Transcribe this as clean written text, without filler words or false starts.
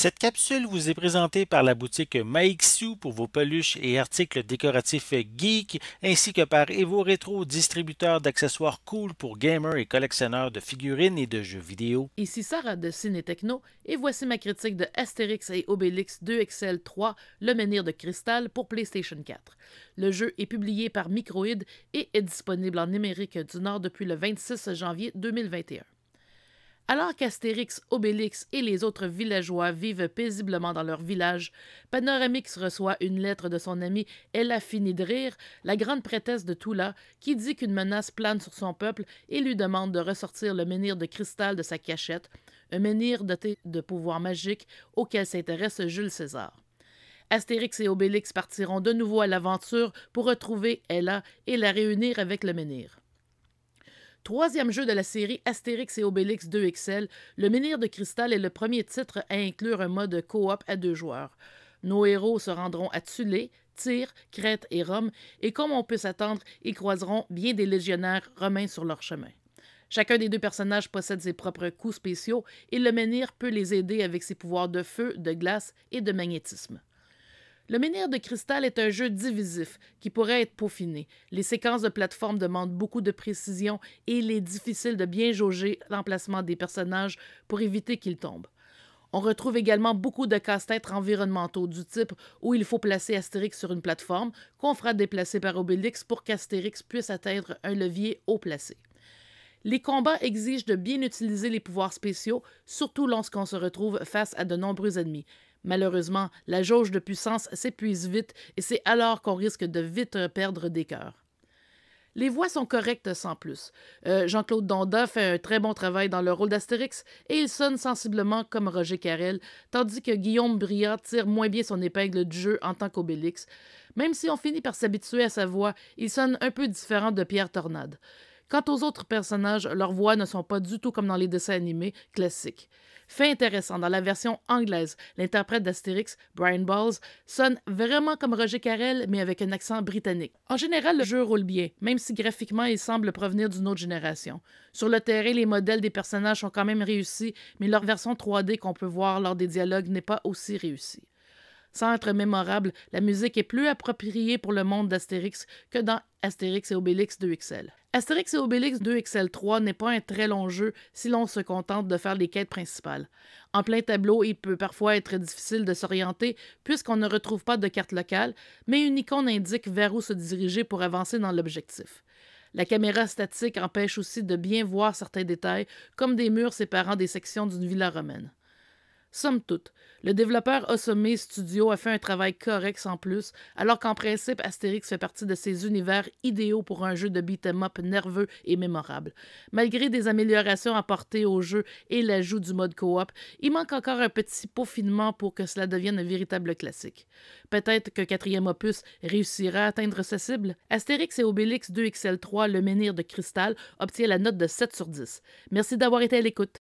Cette capsule vous est présentée par la boutique Maixu pour vos peluches et articles décoratifs geek, ainsi que par Evo Retro, distributeur d'accessoires cool pour gamers et collectionneurs de figurines et de jeux vidéo. Ici Sarah de Ciné Techno et voici ma critique de Astérix et Obélix 2XL3, le menhir de cristal pour PlayStation 4. Le jeu est publié par Microïd et est disponible en Amérique du Nord depuis le 26 janvier 2021. Alors qu'Astérix, Obélix et les autres villageois vivent paisiblement dans leur village, Panoramix reçoit une lettre de son amie Ella Fini de Rire, la grande prêtresse de Toula, qui dit qu'une menace plane sur son peuple et lui demande de ressortir le menhir de cristal de sa cachette, un menhir doté de pouvoirs magiques auquel s'intéresse Jules César. Astérix et Obélix partiront de nouveau à l'aventure pour retrouver Ella et la réunir avec le menhir. Troisième jeu de la série Astérix et Obélix 2XL, le menhir de cristal est le premier titre à inclure un mode coop à 2 joueurs. Nos héros se rendront à Tulé, Tyr, Crète et Rome, et comme on peut s'attendre, ils croiseront bien des légionnaires romains sur leur chemin. Chacun des deux personnages possède ses propres coups spéciaux et le menhir peut les aider avec ses pouvoirs de feu, de glace et de magnétisme. Le menhir de cristal est un jeu divisif qui pourrait être peaufiné. Les séquences de plateforme demandent beaucoup de précision et il est difficile de bien jauger l'emplacement des personnages pour éviter qu'ils tombent. On retrouve également beaucoup de casse-têtes environnementaux du type où il faut placer Astérix sur une plateforme qu'on fera déplacer par Obélix pour qu'Astérix puisse atteindre un levier haut placé. Les combats exigent de bien utiliser les pouvoirs spéciaux, surtout lorsqu'on se retrouve face à de nombreux ennemis. Malheureusement, la jauge de puissance s'épuise vite et c'est alors qu'on risque de vite perdre des cœurs. Les voix sont correctes sans plus. Jean-Claude Donda fait un très bon travail dans le rôle d'Astérix et il sonne sensiblement comme Roger Carrel, tandis que Guillaume Briat tire moins bien son épingle du jeu en tant qu'Obélix. Même si on finit par s'habituer à sa voix, il sonne un peu différent de Pierre Tornade. Quant aux autres personnages, leurs voix ne sont pas du tout comme dans les dessins animés classiques. Fait intéressant, dans la version anglaise, l'interprète d'Astérix, Brian Balls, sonne vraiment comme Roger Carrel, mais avec un accent britannique. En général, le jeu roule bien, même si graphiquement il semble provenir d'une autre génération. Sur le terrain, les modèles des personnages sont quand même réussis, mais leur version 3D qu'on peut voir lors des dialogues n'est pas aussi réussie. Sans être mémorable, la musique est plus appropriée pour le monde d'Astérix que dans Astérix et Obélix 2XL. Astérix et Obélix 2XL3 n'est pas un très long jeu si l'on se contente de faire les quêtes principales. En plein tableau, il peut parfois être difficile de s'orienter puisqu'on ne retrouve pas de carte locale, mais une icône indique vers où se diriger pour avancer dans l'objectif. La caméra statique empêche aussi de bien voir certains détails, comme des murs séparant des sections d'une villa romaine. Somme toute, le développeur Osome Studio a fait un travail correct sans plus, alors qu'en principe, Astérix fait partie de ces univers idéaux pour un jeu de beat-em up nerveux et mémorable. Malgré des améliorations apportées au jeu et l'ajout du mode coop, il manque encore un petit peaufinement pour que cela devienne un véritable classique. Peut-être que quatrième opus réussira à atteindre sa cible. Astérix et Obélix 2XL3, le menhir de cristal, obtient la note de 7 sur 10. Merci d'avoir été à l'écoute.